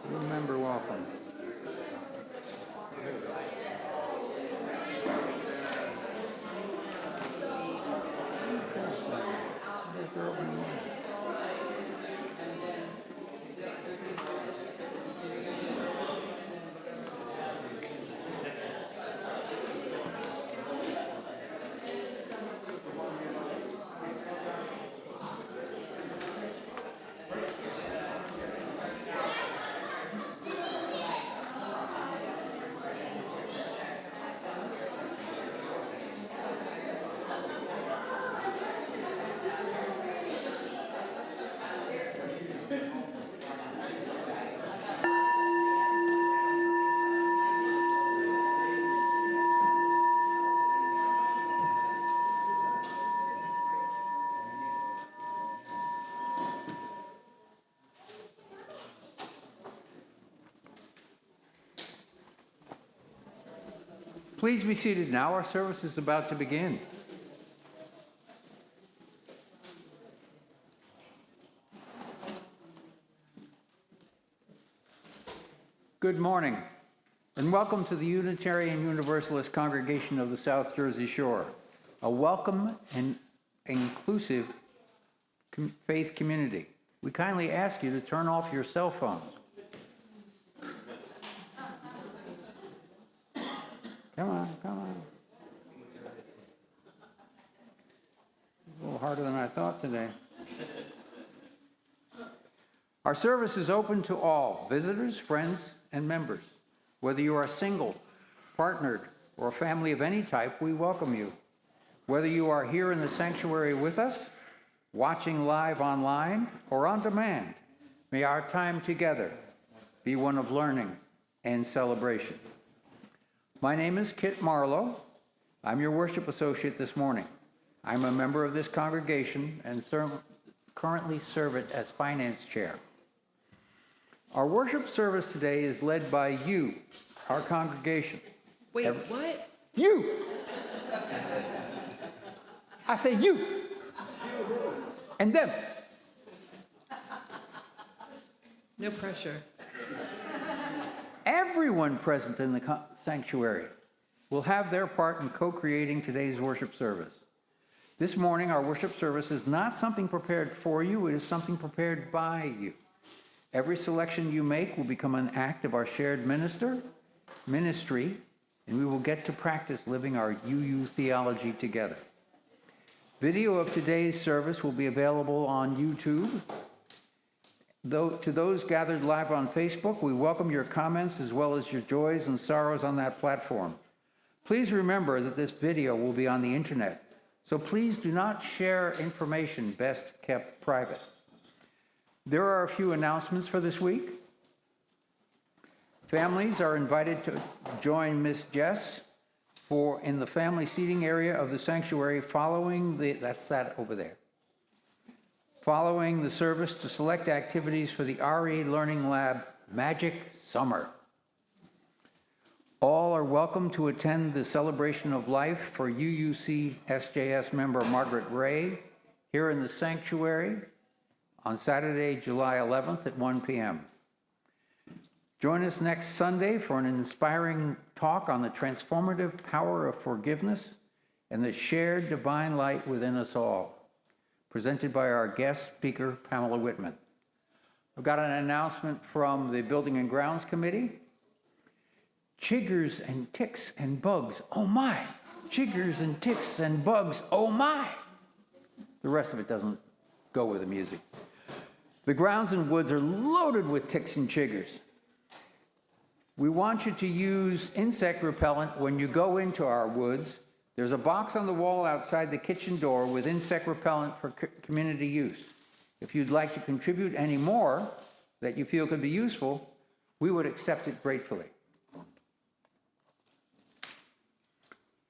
New member, welcome. Please be seated now. Our service is about to begin. Good morning, and welcome to the Unitarian Universalist Congregation of the South Jersey Shore, a welcome and inclusive faith community. We kindly ask you to turn off your cell phones. Come on, come on. A little harder than I thought today. Our service is open to all, visitors, friends, and members. Whether you are single, partnered, or a family of any type, we welcome you. Whether you are here in the sanctuary with us, watching live online, or on demand, may our time together be one of learning and celebration. My name is Kit Marlowe. I'm your worship associate this morning. I'm a member of this congregation and currently serve it as finance chair. Our worship service today is led by you, our congregation. Wait, what? You! I say you! And them. No pressure. Everyone present in the sanctuary will have their part in co-creating today's worship service. This morning, our worship service is not something prepared for you, it is something prepared by you. Every selection you make will become an act of our shared ministry, and we will get to practice living our UU theology together. Video of today's service will be available on YouTube. To those gathered live on Facebook, we welcome your comments as well as your joys and sorrows on that platform. Please remember that this video will be on the internet, so please do not share information best kept private. There are a few announcements for this week. Families are invited to join Miss Jess in the family seating area of the sanctuary following following the service to select activities for the RE Learning Lab Magic Summer. All are welcome to attend the Celebration of Life for UUCSJS member Margaret Ray here in the sanctuary on Saturday, July 11th at 1 p.m. Join us next Sunday for an inspiring talk on the transformative power of forgiveness and the shared divine light within us all, presented by our guest speaker, Pamela Whitman. I've got an announcement from the Building and Grounds Committee. Chiggers and ticks and bugs, oh my! Chiggers and ticks and bugs, oh my! The rest of it doesn't go with the music. The grounds and woods are loaded with ticks and chiggers. We want you to use insect repellent when you go into our woods. There's a box on the wall outside the kitchen door with insect repellent for community use. If you'd like to contribute any more that you feel could be useful, we would accept it gratefully.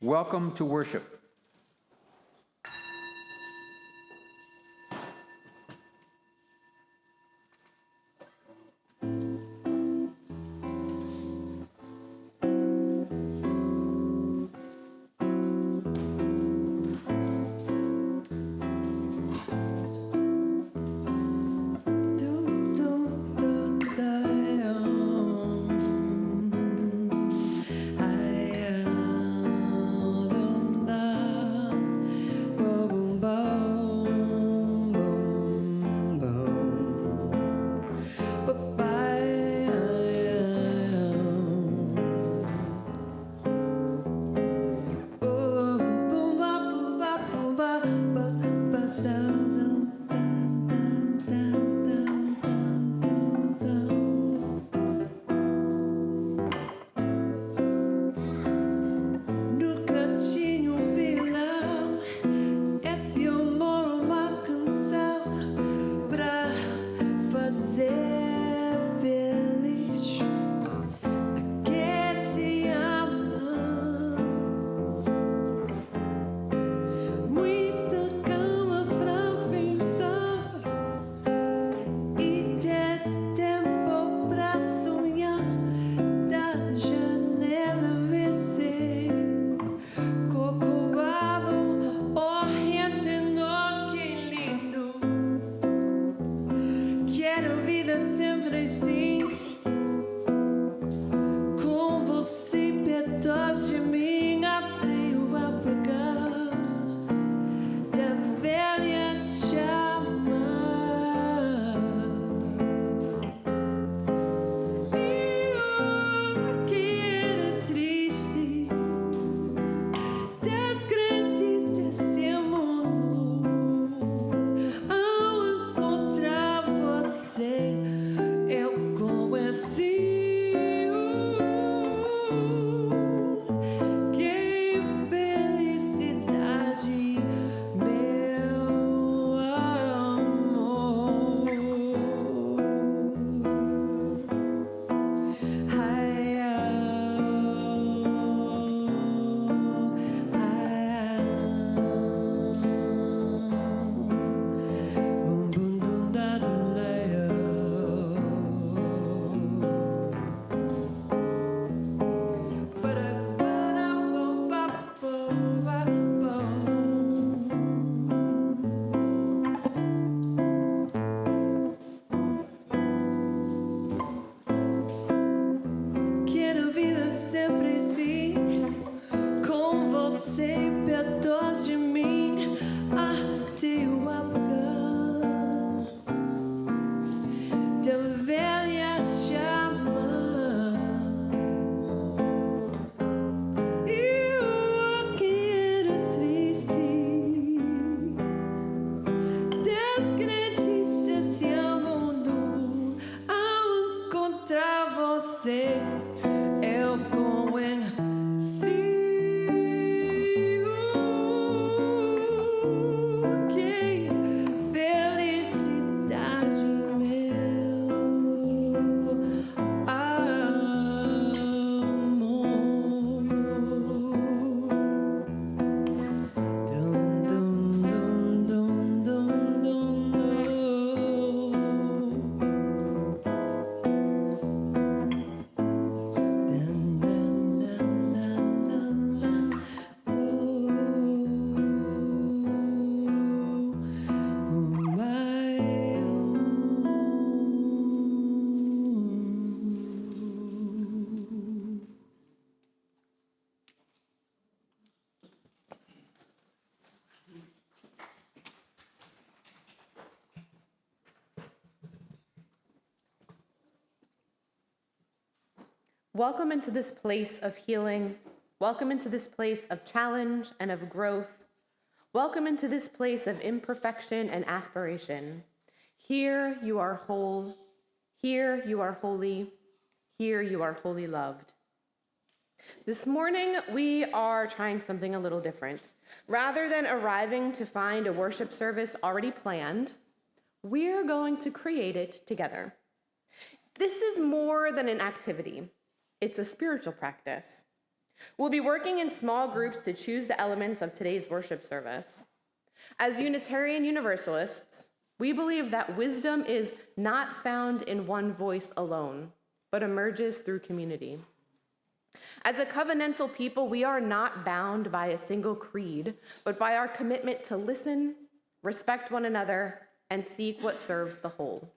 Welcome to worship. sempre sim. Com você perto de mim, até o apagar da velha chama. Eu que era triste, descrente desse mundo, ao encontrar você, eu conheci. Que felicidade, meu amor. Ai, bum bum dum da dum leia. Para para bum pa bum ba bum. Quero vida sempre assim, com você perto de mim, até o apagar da velha chama. Eu que era triste, descrente desse mundo, ao encontrar você, eu conheci. Que felicidade, meu amor. Dum dum dum dum dum dum dum. Dun, dun, dun, dun, dun, dun. Welcome into this place of healing. Welcome into this place of challenge and of growth. Welcome into this place of imperfection and aspiration. Here you are whole. Here you are holy. Here you are wholly loved. This morning, we are trying something a little different. Rather than arriving to find a worship service already planned, we're going to create it together. This is more than an activity. It's a spiritual practice. We'll be working in small groups to choose the elements of today's worship service. As Unitarian Universalists, we believe that wisdom is not found in one voice alone, but emerges through community. As a covenantal people, we are not bound by a single creed, but by our commitment to listen, respect one another, and seek what serves the whole.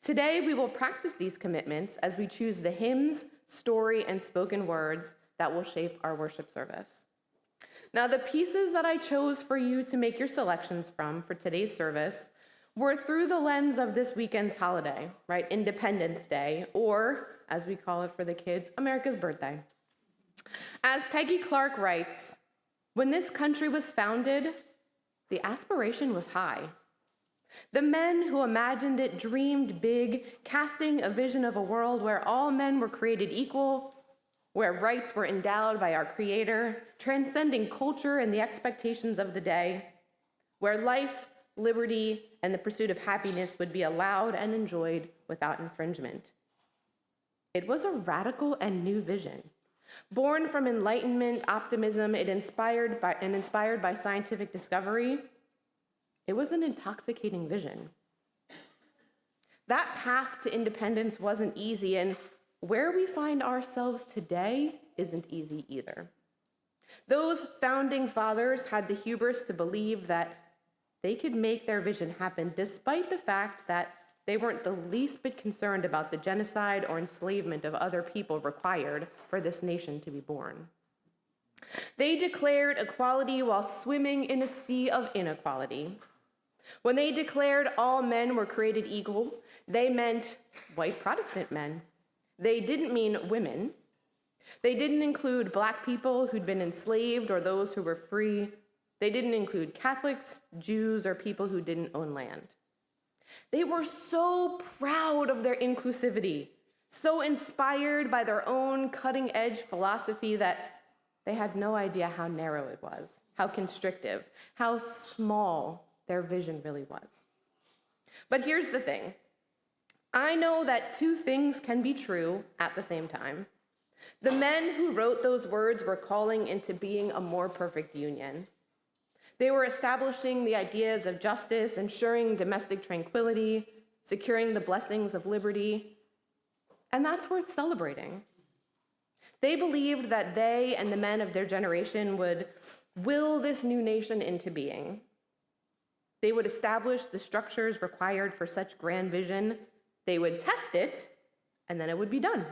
Today, we will practice these commitments as we choose the hymns, story, and spoken words that will shape our worship service. Now, the pieces that I chose for you to make your selections from for today's service were through the lens of this weekend's holiday, right? Independence Day, or as we call it for the kids, America's birthday. As Peggy Clark writes, when this country was founded, the aspiration was high. The men who imagined it dreamed big, casting a vision of a world where all men were created equal, where rights were endowed by our Creator, transcending culture and the expectations of the day, where life, liberty, and the pursuit of happiness would be allowed and enjoyed without infringement. It was a radical and new vision. Born from enlightenment, optimism, and inspired by scientific discovery, it was an intoxicating vision. That path to independence wasn't easy, and where we find ourselves today isn't easy either. Those founding fathers had the hubris to believe that they could make their vision happen despite the fact that They weren't the least bit concerned about the genocide or enslavement of other people required for this nation to be born. They declared equality while swimming in a sea of inequality. When they declared all men were created equal, they meant white Protestant men. They didn't mean women. They didn't include Black people who'd been enslaved or those who were free. They didn't include Catholics, Jews, or people who didn't own land. They were so proud of their inclusivity, so inspired by their own cutting-edge philosophy that they had no idea how narrow it was, how constrictive, how small their vision really was. But here's the thing. I know that two things can be true at the same time. The men who wrote those words were calling into being a more perfect union. They were establishing the ideas of justice, ensuring domestic tranquility, securing the blessings of liberty, and that's worth celebrating. They believed that they and the men of their generation would will this new nation into being. They would establish the structures required for such grand vision. They would test it, and then it would be done.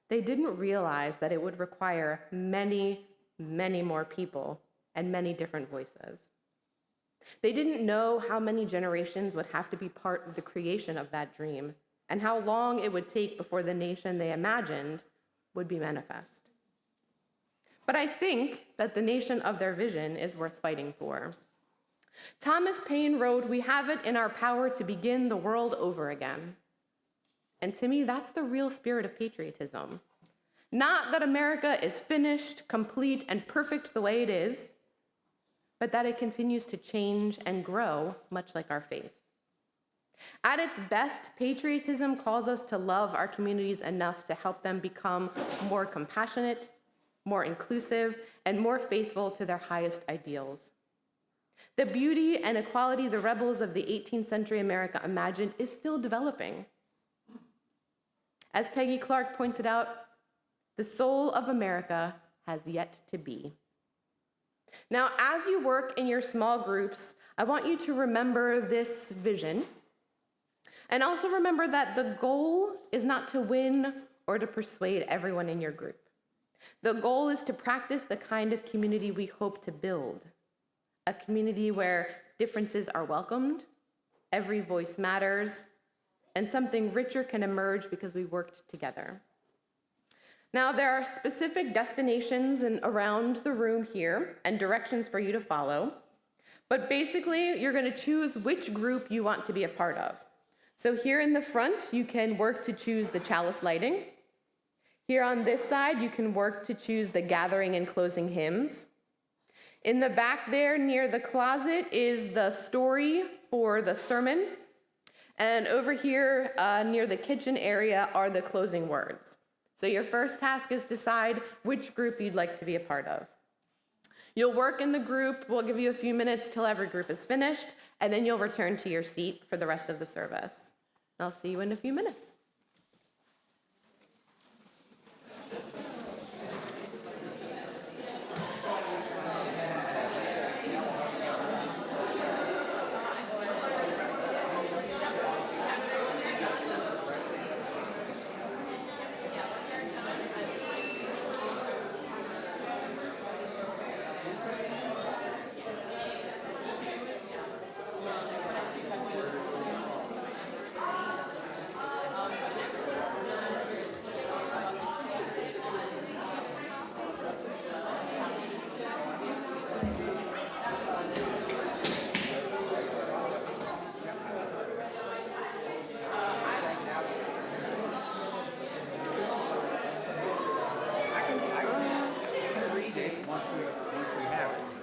They didn't realize that it would require many, many more people and many different voices. They didn't know how many generations would have to be part of the creation of that dream and how long it would take before the nation they imagined would be manifest. But I think that the nation of their vision is worth fighting for. Thomas Paine wrote, "We have it in our power to begin the world over again." And to me, that's the real spirit of patriotism. Not that America is finished, complete, and perfect the way it is, but that it continues to change and grow, much like our faith. At its best, patriotism calls us to love our communities enough to help them become more compassionate, more inclusive, and more faithful to their highest ideals. The beauty and equality the rebels of the 18th century America imagined is still developing. As Peggy Clark pointed out, the soul of America has yet to be. Now, as you work in your small groups, I want you to remember this vision. And also remember that the goal is not to win or to persuade everyone in your group. The goal is to practice the kind of community we hope to build. A community where differences are welcomed, every voice matters, and something richer can emerge because we worked together. Now, there are specific destinations around the room here and directions for you to follow, but basically, you're going to choose which group you want to be a part of. So here in the front, you can work to choose the chalice lighting. Here on this side, you can work to choose the gathering and closing hymns. In the back there, near the closet, is the story for the sermon. And over here, near the kitchen area, are the closing words. So your first task is decide which group you'd like to be a part of. You'll work in the group. We'll give you a few minutes till every group is finished, and then you'll return to your seat for the rest of the service. I'll see you in a few minutes.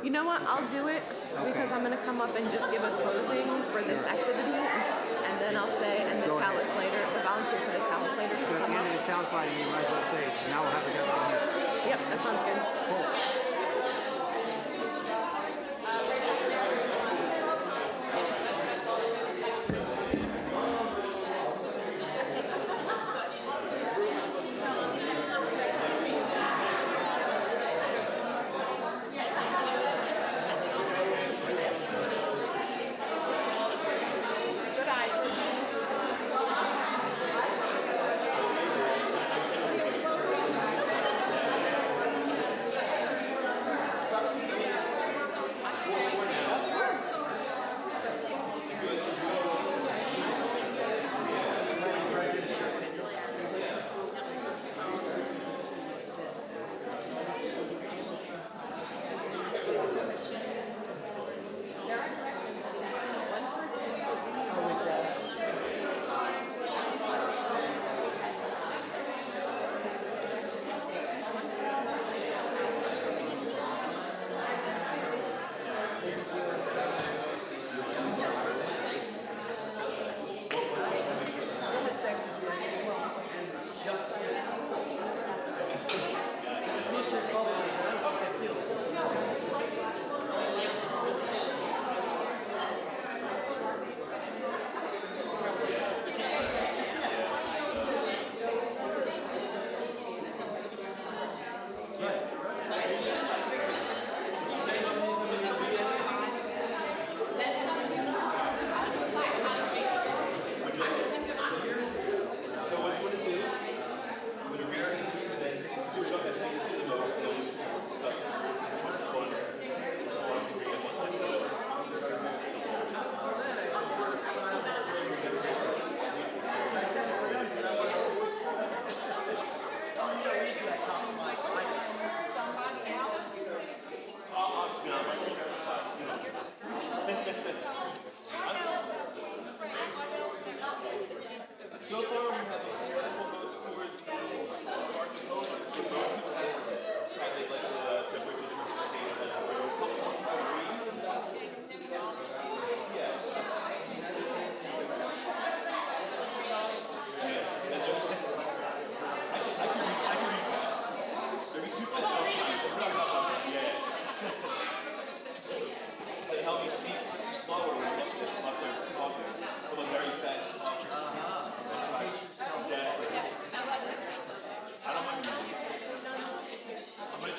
You know what, I'll do it because I'm gonna come up and just give a closing for this activity, and then I'll say, and the chalice later, the volunteer for the chalice later to come up. The chalice lighting, you might as well say, now we'll have to get on here. Yep, that sounds good. Cool. Good eye.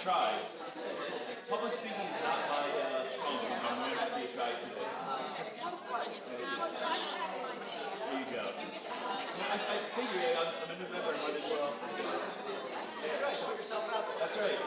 try. Public speaking is not my strong point. I'm really happy to try to. There you go. I figure I'm a new member, I might as well. That's right, put yourself out there. That's right.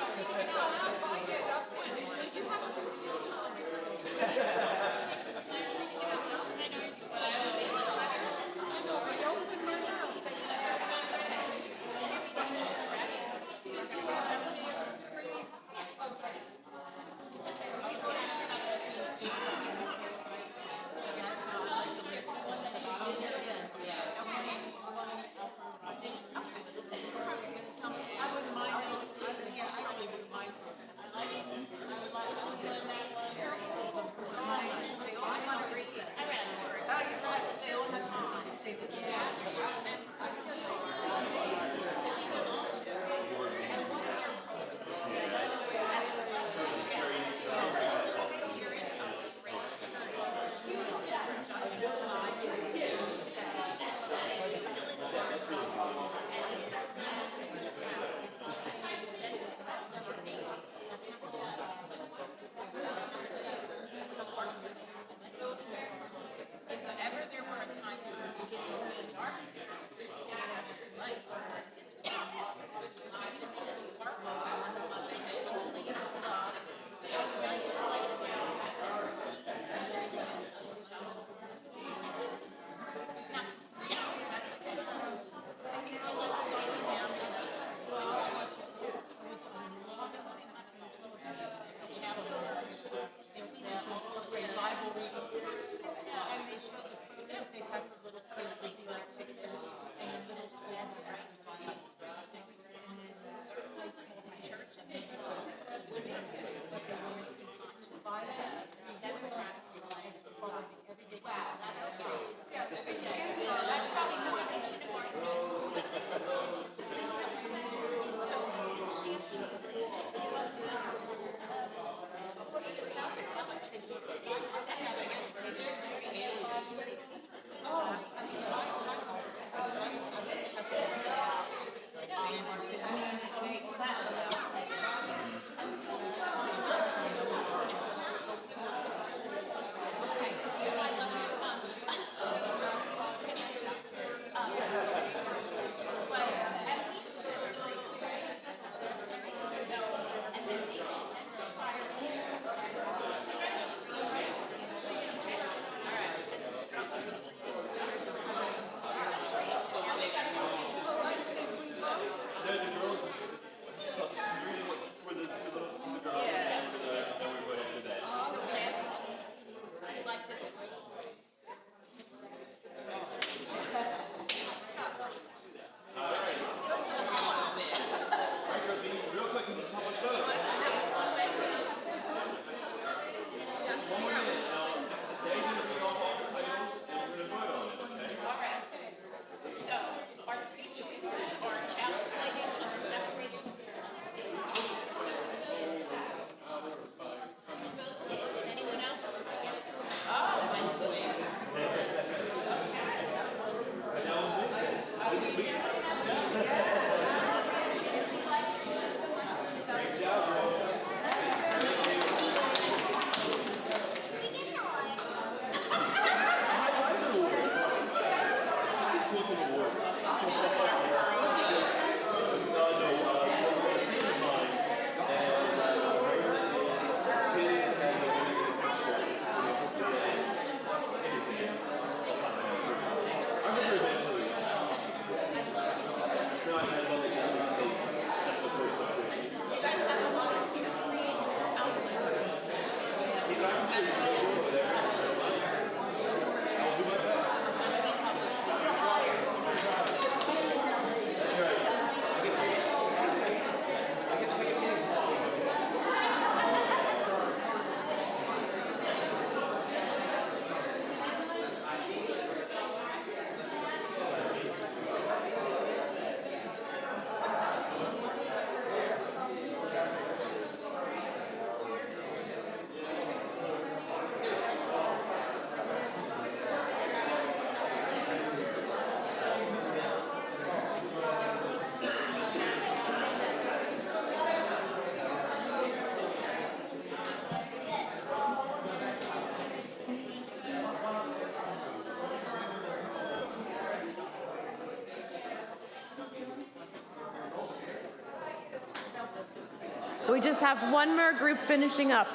We just have one more group finishing up,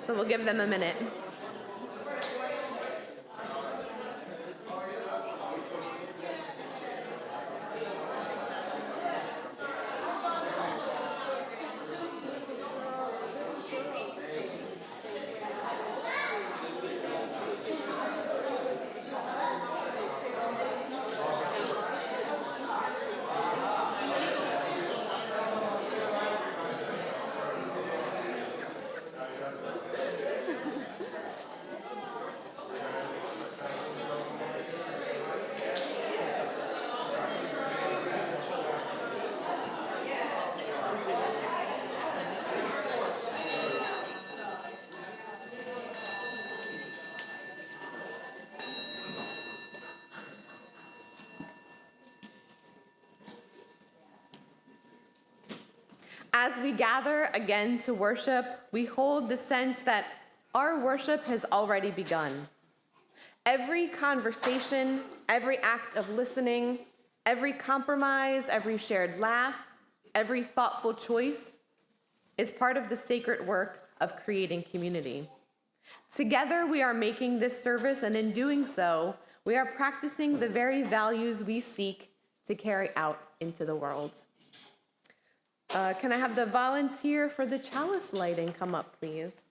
so we'll give them a minute. As we gather again to worship, we hold the sense that our worship has already begun. Every conversation, every act of listening, every compromise, every shared laugh, every thoughtful choice is part of the sacred work of creating community. Together, we are making this service, and in doing so, we are practicing the very values we seek to carry out into the world. Can I have the volunteer for the chalice lighting come up, please?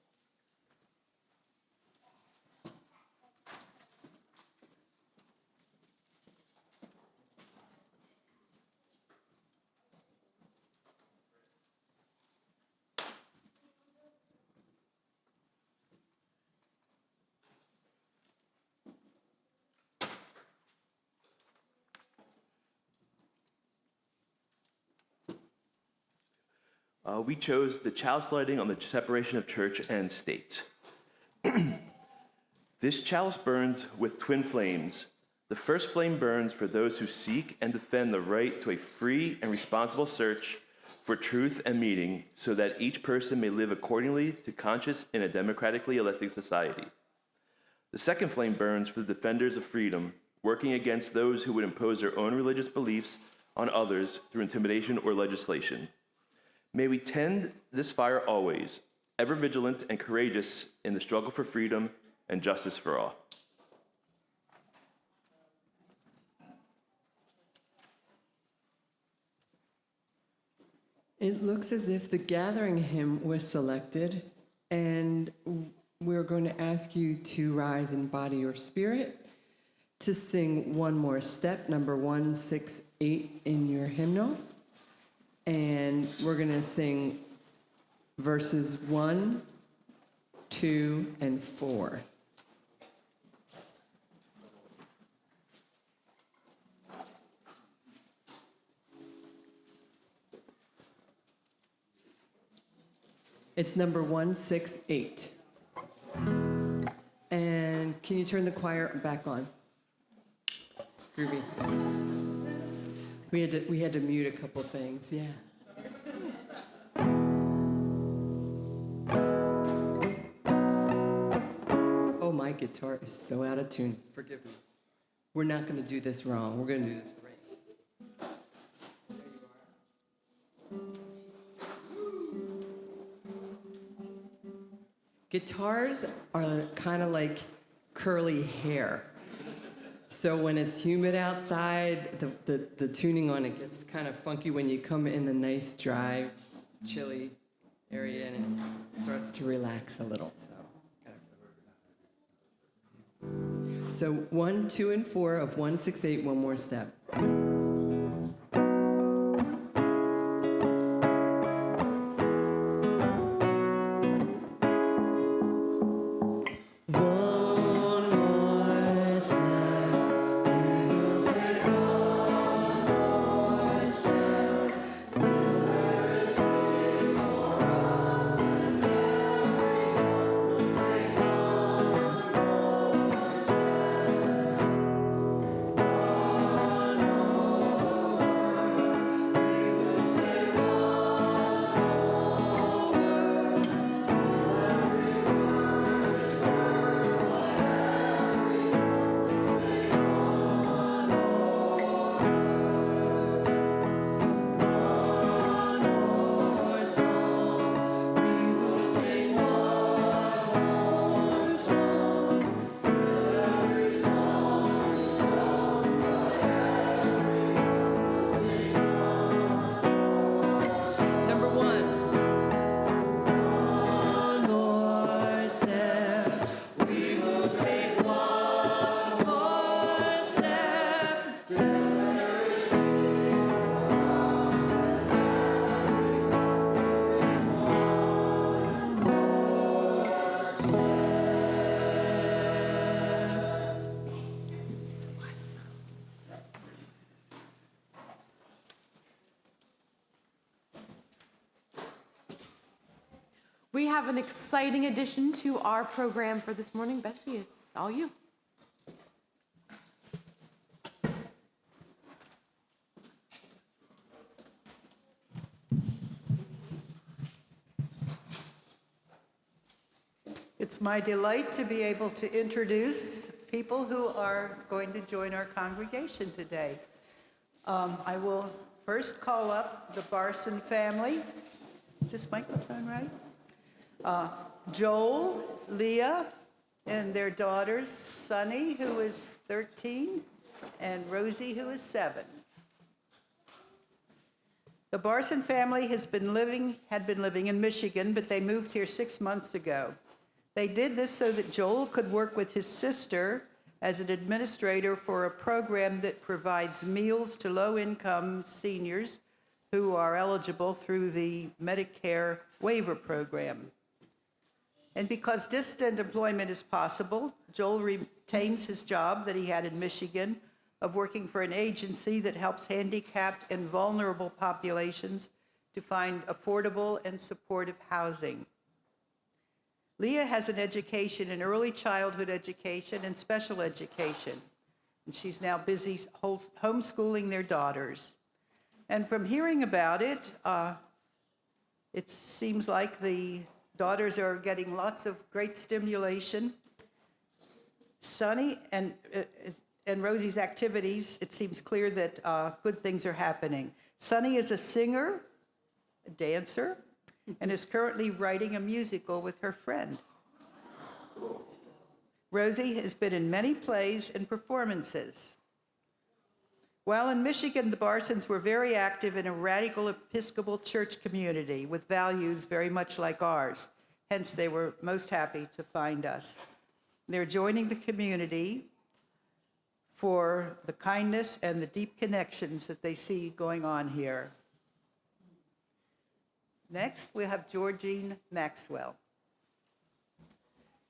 We chose the chalice lighting on the separation of church and state. This chalice burns with twin flames. The first flame burns for those who seek and defend the right to a free and responsible search for truth and meaning, so that each person may live accordingly to conscience in a democratically elected society. The second flame burns for the defenders of freedom, working against those who would impose their own religious beliefs on others through intimidation or legislation. May we tend this fire always, ever vigilant and courageous in the struggle for freedom and justice for all. It looks as if the gathering hymn was selected, and we're going to ask you to rise in body or spirit to sing one more step, number 168 in your hymnal. And we're going to sing verses 1, 2, and 4. It's number 168. And can you turn the choir back on? Groovy. We had to mute a couple things, yeah. Oh, my guitar is so out of tune. Forgive me. We're not going to do this wrong. We're going to do this right. Guitars are kind of like curly hair. So when it's humid outside, the tuning on it gets kind of funky when you come in the nice, dry, chilly area, and it starts to relax a little. So 1, 2, and 4 of 168, one more step. We have an exciting addition to our program for this morning. Betsy, it's all you. It's my delight to be able to introduce people who are going to join our congregation today. I will first call up the Barson family. Is this microphone right? Joel, Leah, and their daughters, Sunny, who is 13, and Rosie, who is 7. The Barson family had been living in Michigan, but they moved here 6 months ago. They did this so that Joel could work with his sister as an administrator for a program that provides meals to low-income seniors who are eligible through the Medicare waiver program. And because distant employment is possible, Joel retains his job that he had in Michigan of working for an agency that helps handicapped and vulnerable populations to find affordable and supportive housing. Leah has an education in early childhood education and special education, and she's now busy homeschooling their daughters. And from hearing about it, it seems like the daughters are getting lots of great stimulation. Sunny and Rosie's activities, it seems clear that good things are happening. Sunny is a singer, a dancer, and is currently writing a musical with her friend. Rosie has been in many plays and performances. While in Michigan, the Barsons were very active in a radical Episcopal church community with values very much like ours. Hence, they were most happy to find us. They're joining the community for the kindness and the deep connections that they see going on here. Next, we have Georgine Maxwell.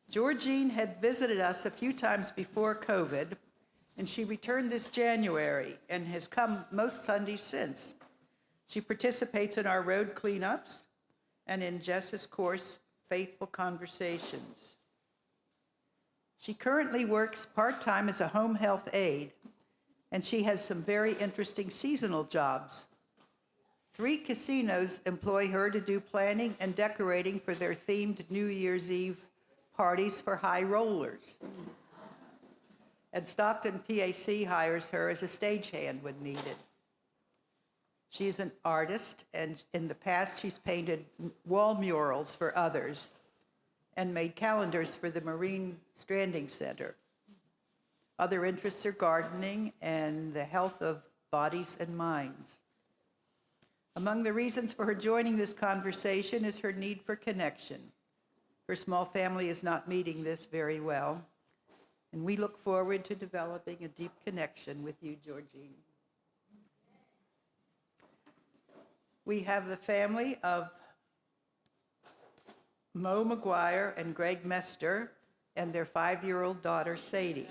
Georgine had visited us a few times before COVID, and she returned this January and has come most Sundays since. She participates in our road cleanups and in Jess's course, Faithful Conversations. She currently works part-time as a home health aide, and she has some very interesting seasonal jobs. 3 casinos employ her to do planning and decorating for their themed New Year's Eve parties for high rollers. And Stockton PAC hires her as a stagehand when needed. She's an artist, and in the past she's painted wall murals for others and made calendars for the Marine Stranding Center. Other interests are gardening and the health of bodies and minds. Among the reasons for her joining this conversation is her need for connection. Her small family is not meeting this very well, and we look forward to developing a deep connection with you, Georgine. We have the family of Mo McGuire and Greg Mester and their 5-year-old daughter, Sadie.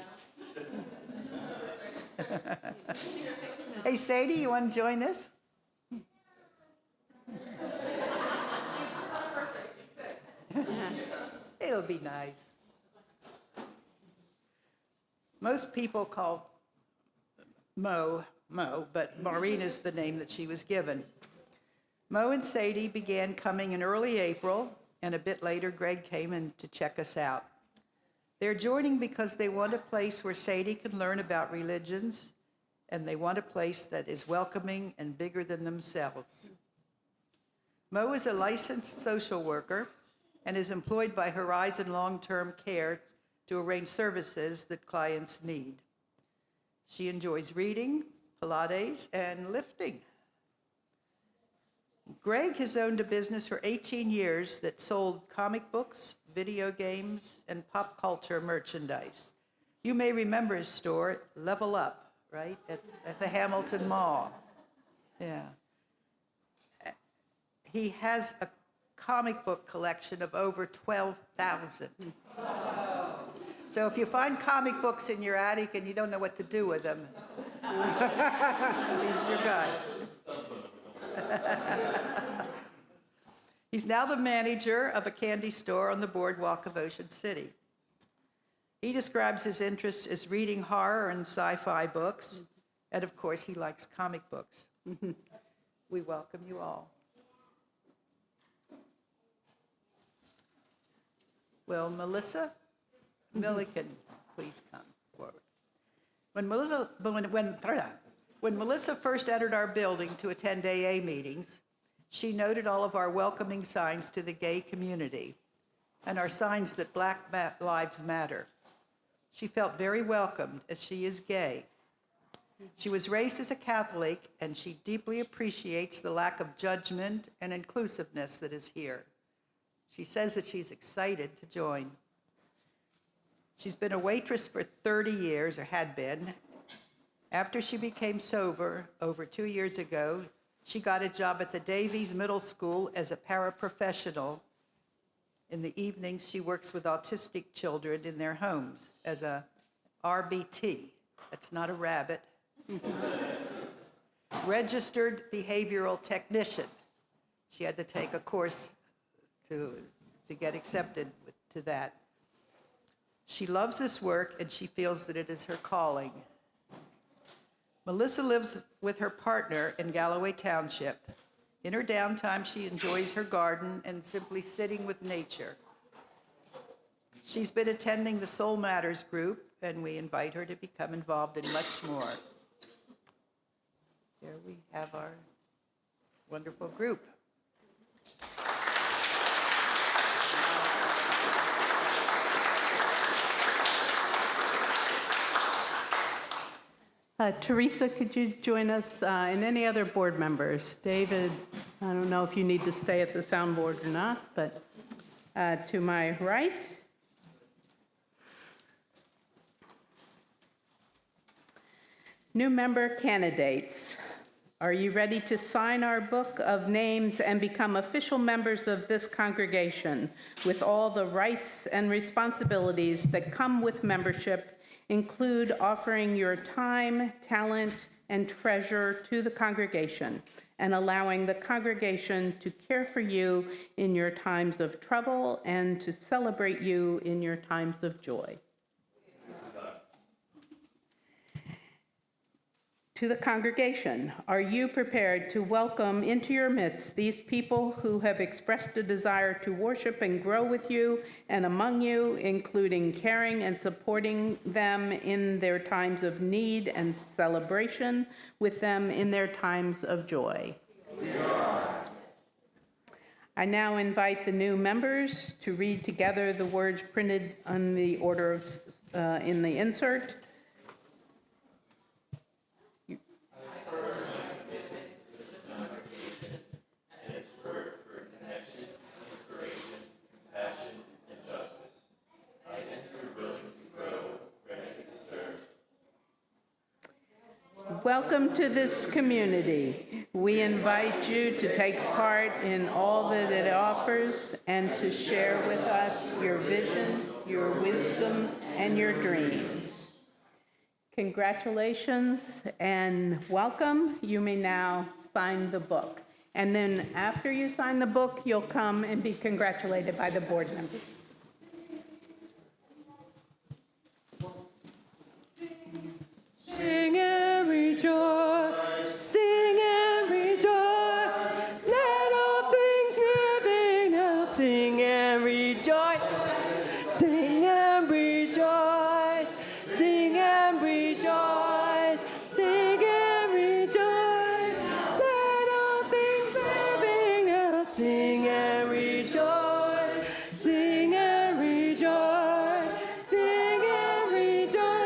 Hey, Sadie, you want to join this? It'll be nice. Most people call Mo, but Maureen is the name that she was given. Mo and Sadie began coming in early April, and a bit later, Greg came in to check us out. They're joining because they want a place where Sadie can learn about religions, and they want a place that is welcoming and bigger than themselves. Mo is a licensed social worker and is employed by Horizon Long-Term Care to arrange services that clients need. She enjoys reading, Pilates, and lifting. Greg has owned a business for 18 years that sold comic books, video games, and pop culture merchandise. You may remember his store, Level Up, right, at the Hamilton Mall. Yeah. He has a comic book collection of over 12,000. So if you find comic books in your attic and you don't know what to do with them, he's your guy. He's now the manager of a candy store on the boardwalk of Ocean City. He describes his interests as reading horror and sci-fi books, and of course, he likes comic books. We welcome you all. Will Melissa Milliken please come forward? When Melissa first entered our building to attend AA meetings, she noted all of our welcoming signs to the gay community and our signs that Black lives matter. She felt very welcomed as she is gay. She was raised as a Catholic, and she deeply appreciates the lack of judgment and inclusiveness that is here. She says that she's excited to join. She's been a waitress for 30 years, or had been. After she became sober over 2 years ago, she got a job at the Davies Middle School as a paraprofessional. In the evenings, she works with autistic children in their homes as a RBT. That's not a rabbit. Registered behavioral technician. She had to take a course to get accepted to that. She loves this work, and she feels that it is her calling. Melissa lives with her partner in Galloway Township. In her downtime, she enjoys her garden and simply sitting with nature. She's been attending the Soul Matters group, and we invite her to become involved in much more. There we have our wonderful group. Teresa, could you join us and any other board members? David, I don't know if you need to stay at the soundboard or not, but to my right. New member candidates, are you ready to sign our book of names and become official members of this congregation with all the rights and responsibilities that come with membership, include offering your time, talent, and treasure to the congregation, and allowing the congregation to care for you in your times of trouble and to celebrate you in your times of joy? To the congregation, are you prepared to welcome into your midst these people who have expressed a desire to worship and grow with you and among you, including caring and supporting them in their times of need and celebration with them in their times of joy? I now invite the new members to read together the words printed on the order of, in the insert. Welcome to this community. We invite you to take part in all that it offers and to share with us your vision, your wisdom, and your dreams. Congratulations and welcome. You may now sign the book. And then after you sign the book, you'll come and be congratulated by the board members. Sing and rejoice, sing and rejoice, let all things living now sing and rejoice, sing and rejoice, sing and rejoice, sing and rejoice, let all things living now sing and rejoice, sing and rejoice, sing and rejoice.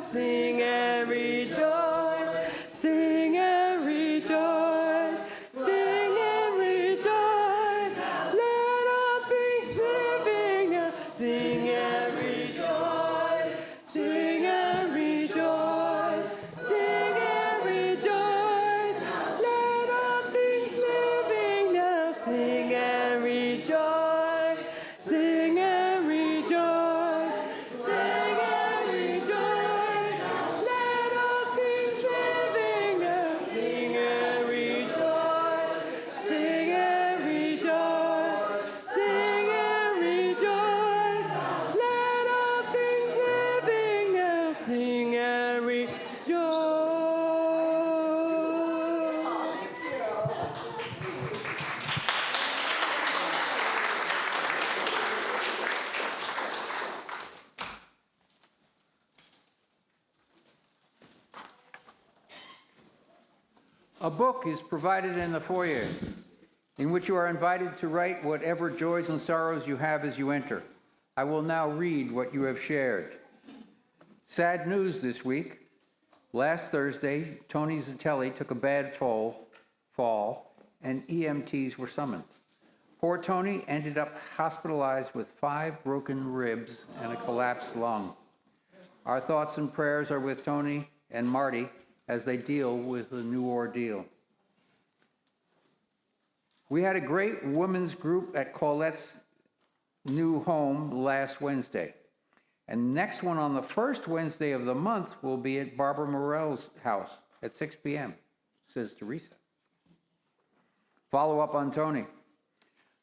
Sing and rejoice, sing and rejoice, sing and rejoice. Let all things living now sing and rejoice, sing and rejoice, sing and rejoice. Let all things living now sing and rejoice, sing and rejoice, sing and rejoice. A book is provided in the foyer in which you are invited to write whatever joys and sorrows you have as you enter. I will now read what you have shared. Sad news this week. Last Thursday, Tony Zatelli took a bad fall, and EMTs were summoned. Poor Tony ended up hospitalized with 5 broken ribs and a collapsed lung. Our thoughts and prayers are with Tony and Marty as they deal with the new ordeal. We had a great women's group at Colette's new home last Wednesday. And next one on the first Wednesday of the month will be at Barbara Morell's house at 6 p.m., says Teresa. Follow up on Tony.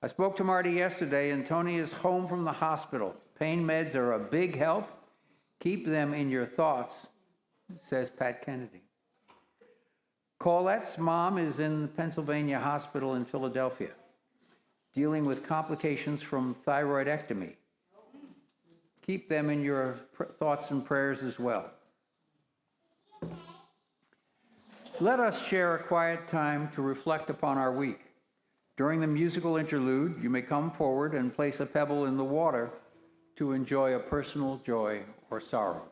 I spoke to Marty yesterday, and Tony is home from the hospital. Pain meds are a big help. Keep them in your thoughts, says Pat Kennedy. Colette's mom is in the Pennsylvania hospital in Philadelphia, dealing with complications from thyroidectomy. Keep them in your thoughts and prayers as well. Let us share a quiet time to reflect upon our week. During the musical interlude, you may come forward and place a pebble in the water to enjoy a personal joy or sorrow.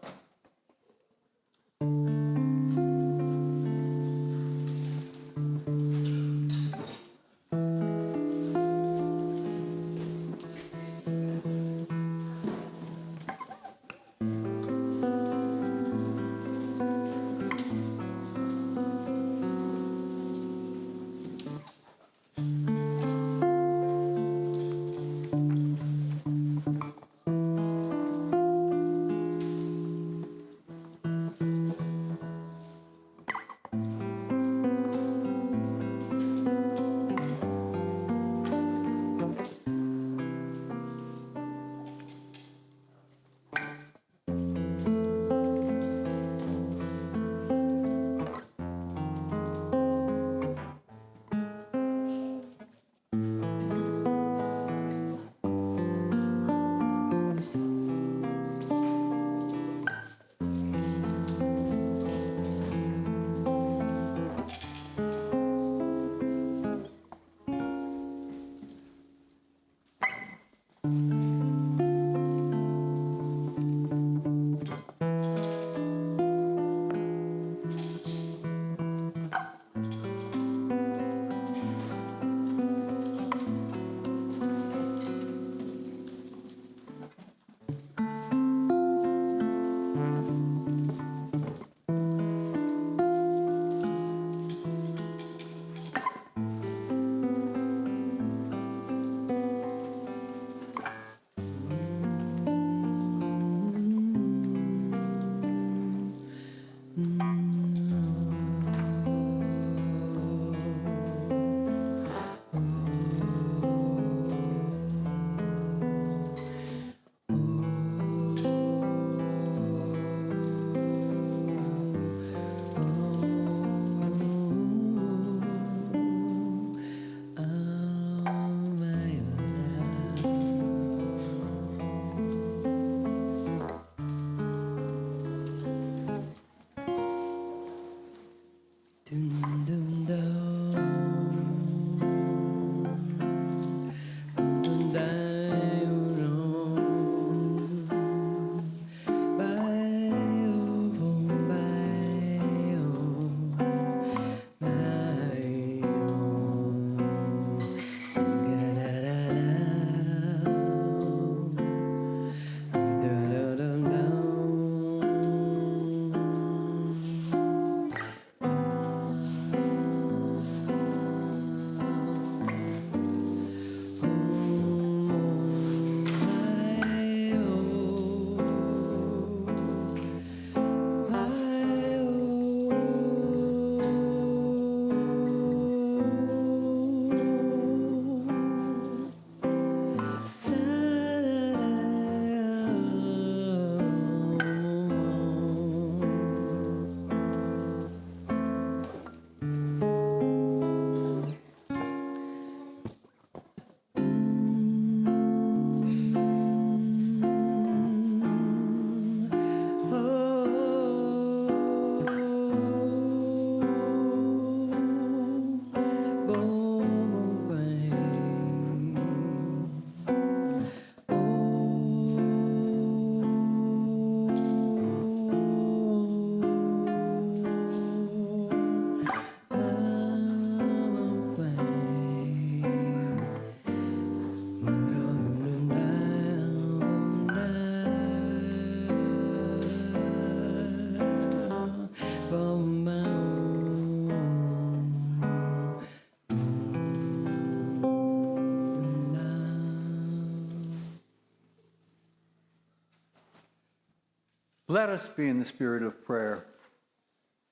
Let us be in the spirit of prayer.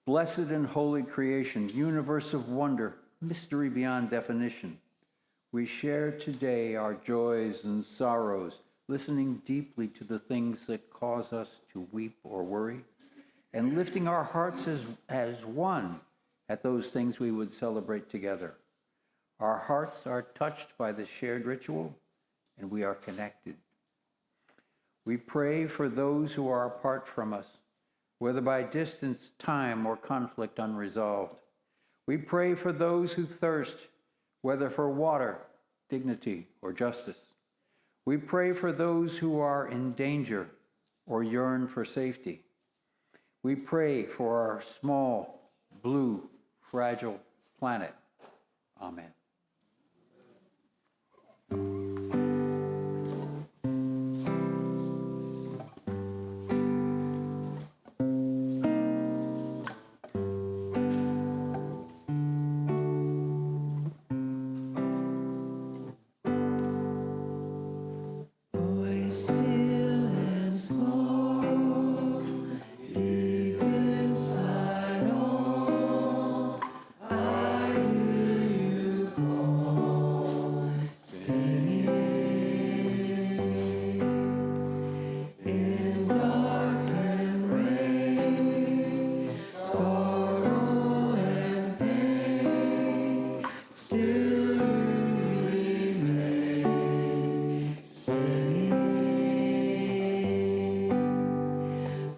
Blessed and holy creation, universe of wonder, mystery beyond definition. We share today our joys and sorrows, listening deeply to the things that cause us to weep or worry, and lifting our hearts as one at those things we would celebrate together. Our hearts are touched by the shared ritual, and we are connected. We pray for those who are apart from us, whether by distance, time, or conflict unresolved. We pray for those who thirst, whether for water, dignity, or justice. We pray for those who are in danger or yearn for safety. We pray for our small, blue, fragile planet. Amen. Voice still and small, deep inside all, I hear you call, singing. In dark and rain, sorrow and pain, still you remain, singing.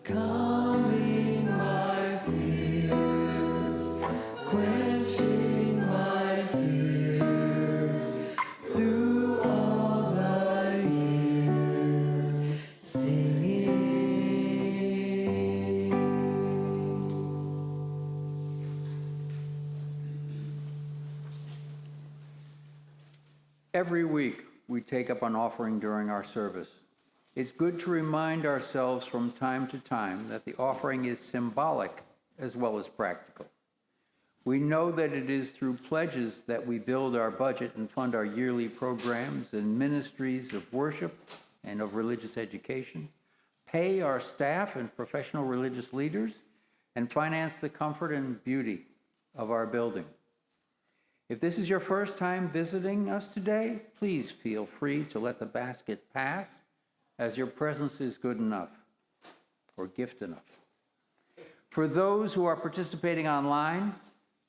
Calming my fears, quenching my tears, through all the years, singing. Every week, we take up an offering during our service. It's good to remind ourselves from time to time that the offering is symbolic as well as practical. We know that it is through pledges that we build our budget and fund our yearly programs and ministries of worship and of religious education, pay our staff and professional religious leaders, and finance the comfort and beauty of our building. If this is your first time visiting us today, please feel free to let the basket pass, as your presence is good enough or gift enough. For those who are participating online,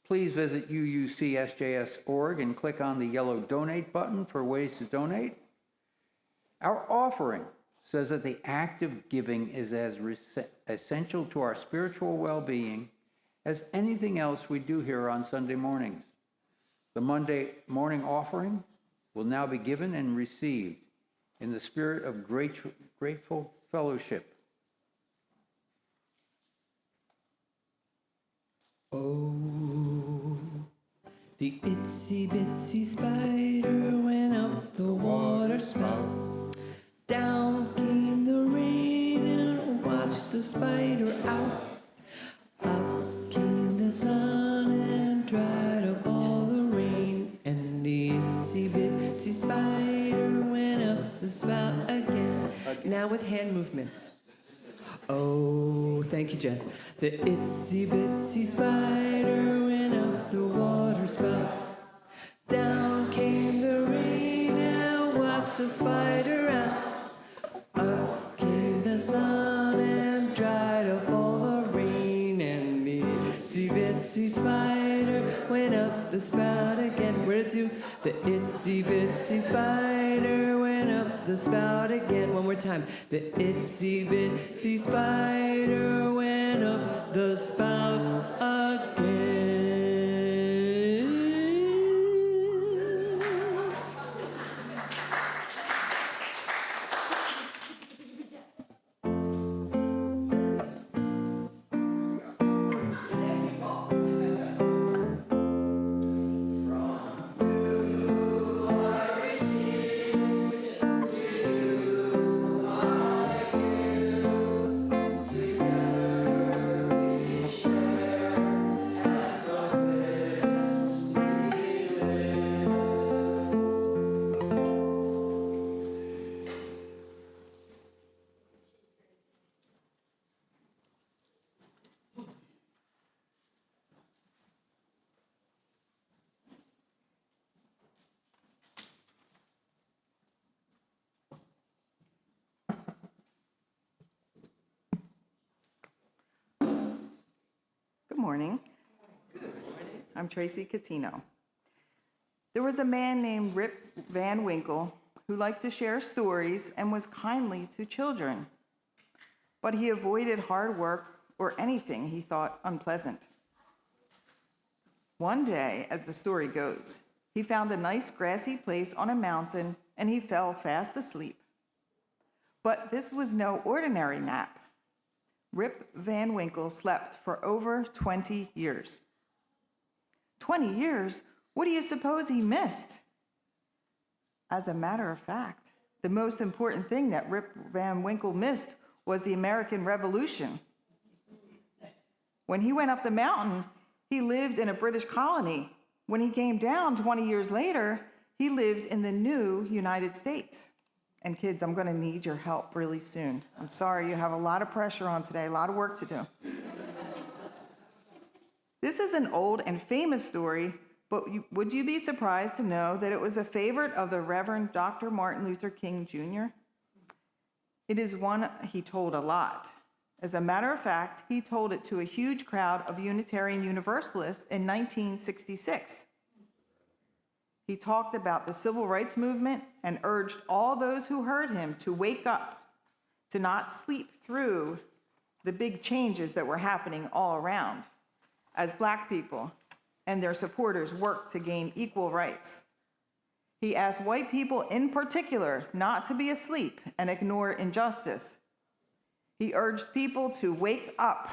please visit UUCSJS.org and click on the yellow donate button for ways to donate. Our offering says that the act of giving is as essential to our spiritual well-being as anything else we do here on Sunday mornings. The Monday morning offering will now be given and received in the spirit of grateful fellowship. Oh, the itsy bitsy spider went up the water spout. Down came the rain and washed the spider out. Up came the sun and dried up all the rain. And the itsy bitsy spider went up the spout again. Now with hand movements. Oh, thank you, Jess. The itsy bitsy spider went up the water spout. Down came the rain and washed the spider out. Up came the sun and dried up all the rain. And the itsy bitsy spider went up the spout again. Where to? The itsy bitsy spider went up the spout again. One more time. The itsy bitsy spider went up the spout again. morning. Good morning. I'm Tracy Catino. There was a man named Rip Van Winkle who liked to share stories and was kindly to children, but he avoided hard work or anything he thought unpleasant. One day, as the story goes, he found a nice grassy place on a mountain and he fell fast asleep. But this was no ordinary nap. Rip Van Winkle slept for over 20 years. 20 years? What do you suppose he missed? As a matter of fact, the most important thing that Rip Van Winkle missed was the American Revolution. When he went up the mountain, he lived in a British colony. When he came down 20 years later, he lived in the new United States. And kids, I'm going to need your help really soon. I'm sorry, you have a lot of pressure on today, a lot of work to do. This is an old and famous story, but would you be surprised to know that it was a favorite of the Reverend Dr. Martin Luther King Jr.? It is one he told a lot. As a matter of fact, he told it to a huge crowd of Unitarian Universalists in 1966. He talked about the civil rights movement and urged all those who heard him to wake up, to not sleep through the big changes that were happening all around as Black people and their supporters worked to gain equal rights. He asked white people in particular not to be asleep and ignore injustice. He urged people to wake up.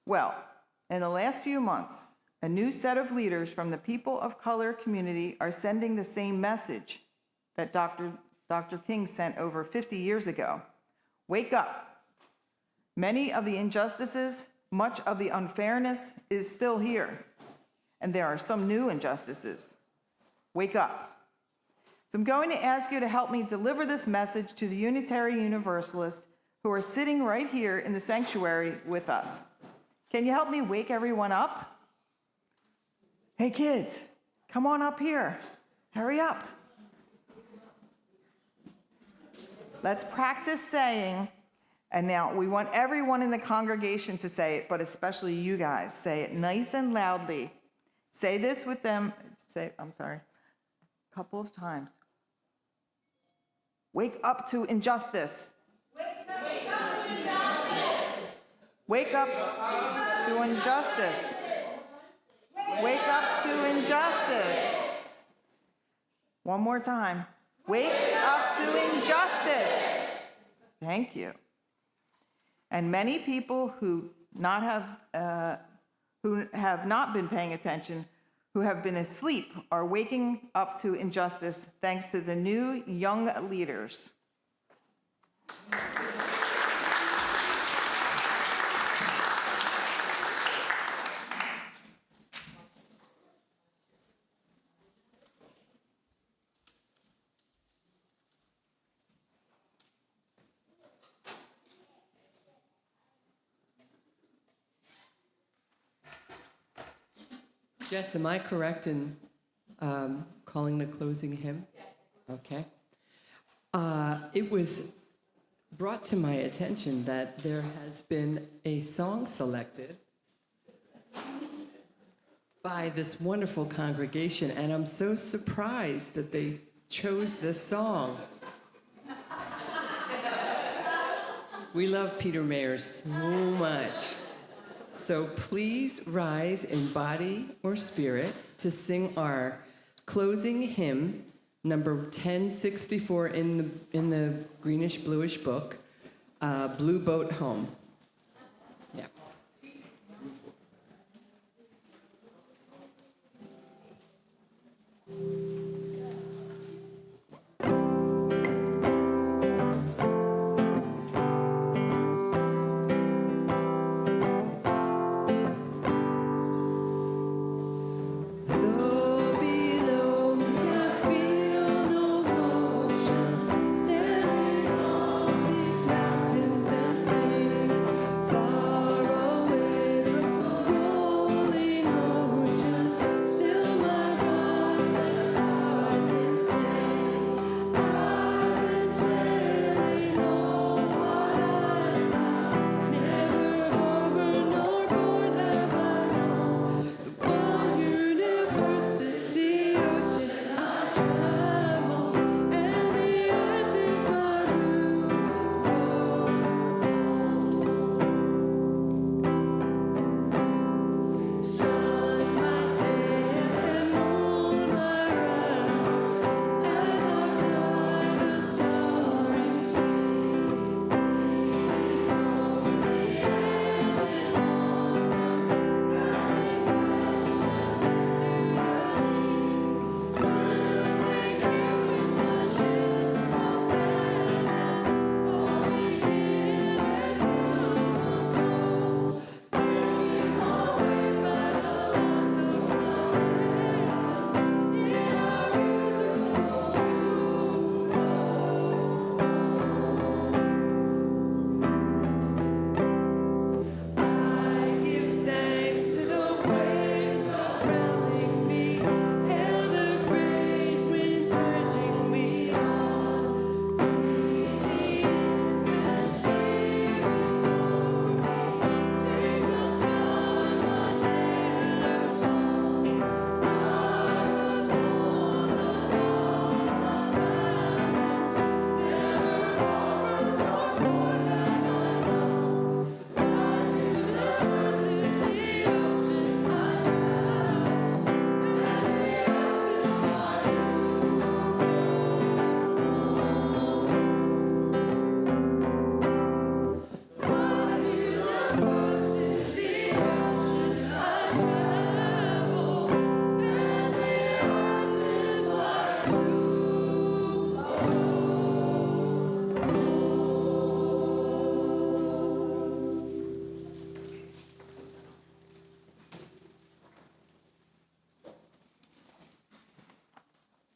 Well, in the last few months, a new set of leaders from the people of color community are sending the same message that Dr. King sent over 50 years ago. Wake up. Many of the injustices, much of the unfairness is still here, and there are some new injustices. Wake up. So I'm going to ask you to help me deliver this message to the Unitarian Universalists who are sitting right here in the sanctuary with us. Can you help me wake everyone up? Hey kids, come on up here. Hurry up. Let's practice saying, and now we want everyone in the congregation to say it, but especially you guys. Say it nice and loudly. Say this with them. A couple of times. Wake up to injustice. Wake up to injustice. Wake up to injustice. Wake up to injustice. One more time. Wake up to injustice. Thank you. And many people who have not been paying attention, who have been asleep, are waking up to injustice thanks to the new young leaders. Jess, am I correct in calling the closing hymn? Okay. It was brought to my attention that there has been a song selected by this wonderful congregation, and I'm so surprised that they chose this song. We love Peter Mayer so much. So please rise in body or spirit to sing our closing hymn, number 1064 in the greenish bluish book, Blue Boat Home. Yeah. Standing on these mountains and plains,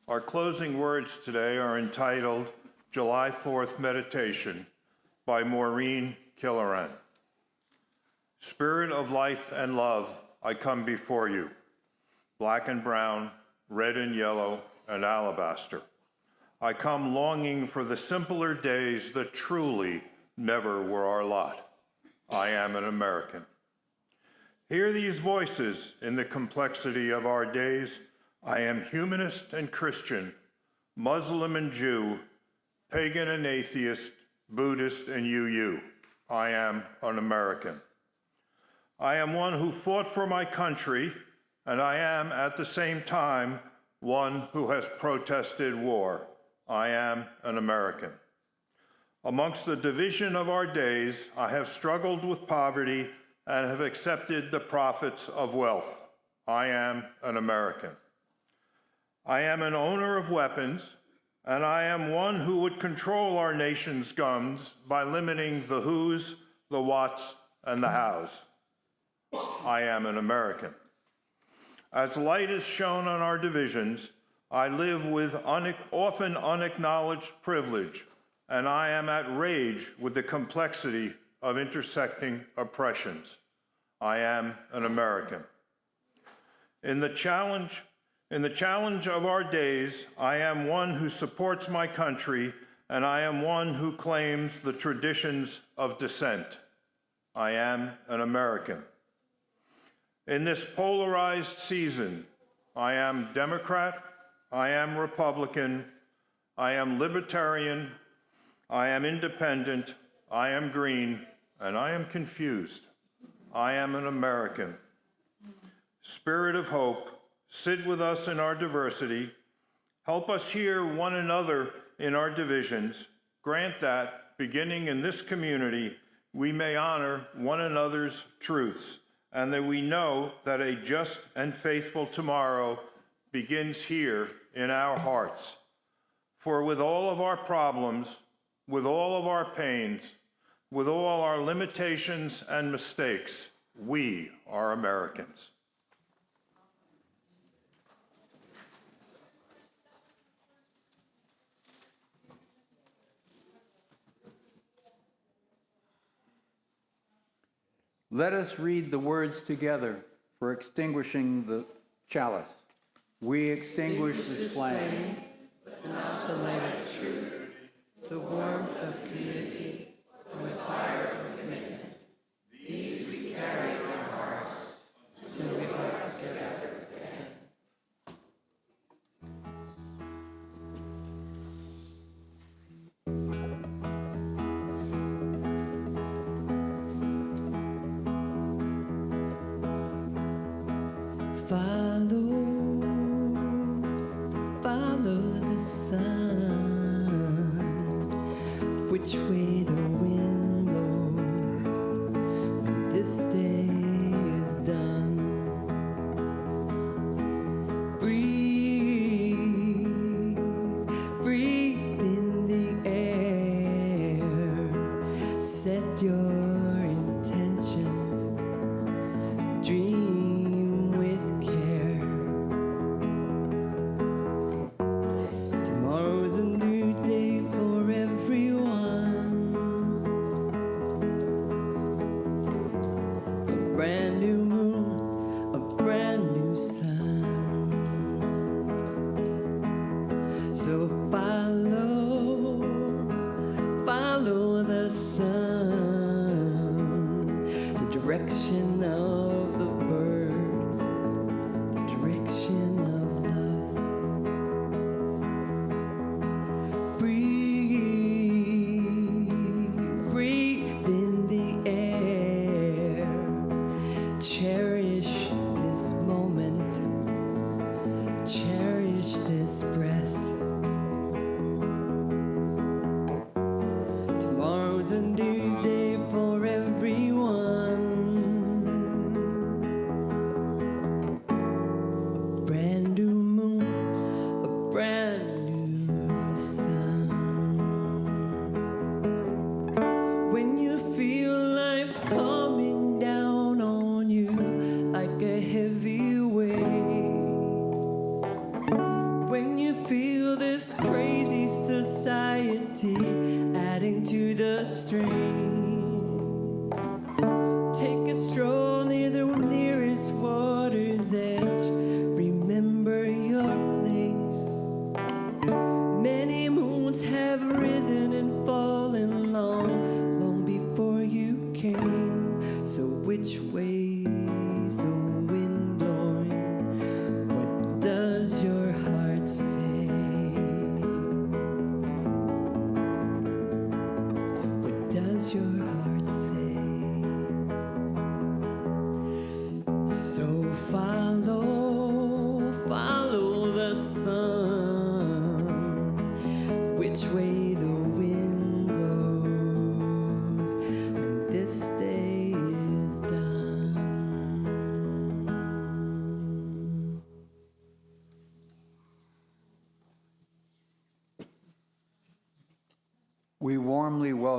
Our closing words today are entitled July 4th Meditation by Maureen Killoran. Spirit of life and love, I come before you, black and brown, red and yellow, and alabaster. I come longing for the simpler days that truly never were our lot. I am an American. Hear these voices in the complexity of our days. I am humanist and Christian, Muslim and Jew, pagan and atheist, Buddhist and UU. I am an American. I am one who fought for my country, and I am at the same time one who has protested war. I am an American. Amongst the division of our days, I have struggled with poverty and have accepted the profits of wealth. I am an American. I am an owner of weapons, and I am one who would control our nation's guns by limiting the who's, the what's, and the how's. I am an American. As light is shown on our divisions, I live with often unacknowledged privilege, and I am at rage with the complexity of intersecting oppressions. I am an American. In the challenge of our days, I am one who supports my country, and I am one who claims the traditions of dissent. I am an American. In this polarized season, I am Democrat, I am Republican, I am Libertarian, I am Independent, I am Green, and I am confused. I am an American. Spirit of hope, sit with us in our diversity. Help us hear one another in our divisions. Grant that, beginning in this community, we may honor one another's truths, and that we know that a just and faithful tomorrow begins here in our hearts. For with all of our problems, with all of our pains, with all our limitations and mistakes, we are Americans. Let us read the words together for extinguishing the chalice. We extinguish this flame, and not the light of truth, the warmth of community, and the fire of commitment. These we carry in our hearts till we are together again. Follow the sun, which way the wind blows when this day is done. Breathe in the air, set your intentions, dream with care. Tomorrow's a new day for everyone. A brand new moon, a brand new sun. So follow the sun, the direction of the birds, the direction of love. Breathe in the air. Cherish this moment. Cherish this breath. Tomorrow's a new day for everyone. A brand new moon, a brand new sun. When you feel life coming down on you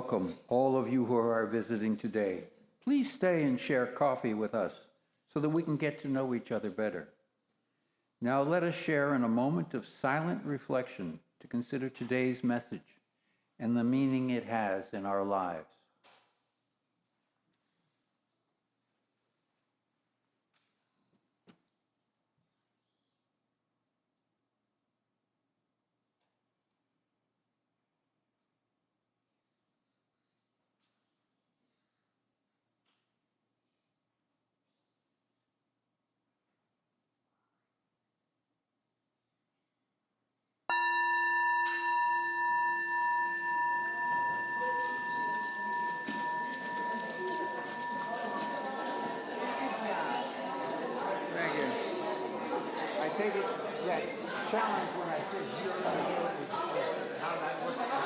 welcome all of you who are visiting today. Please stay and share coffee with us so that we can get to know each other better. Now let us share in a moment of silent reflection to consider today's message and the meaning it has in our lives. Thank you. I take it that challenge when I said you're going to do it, how that works.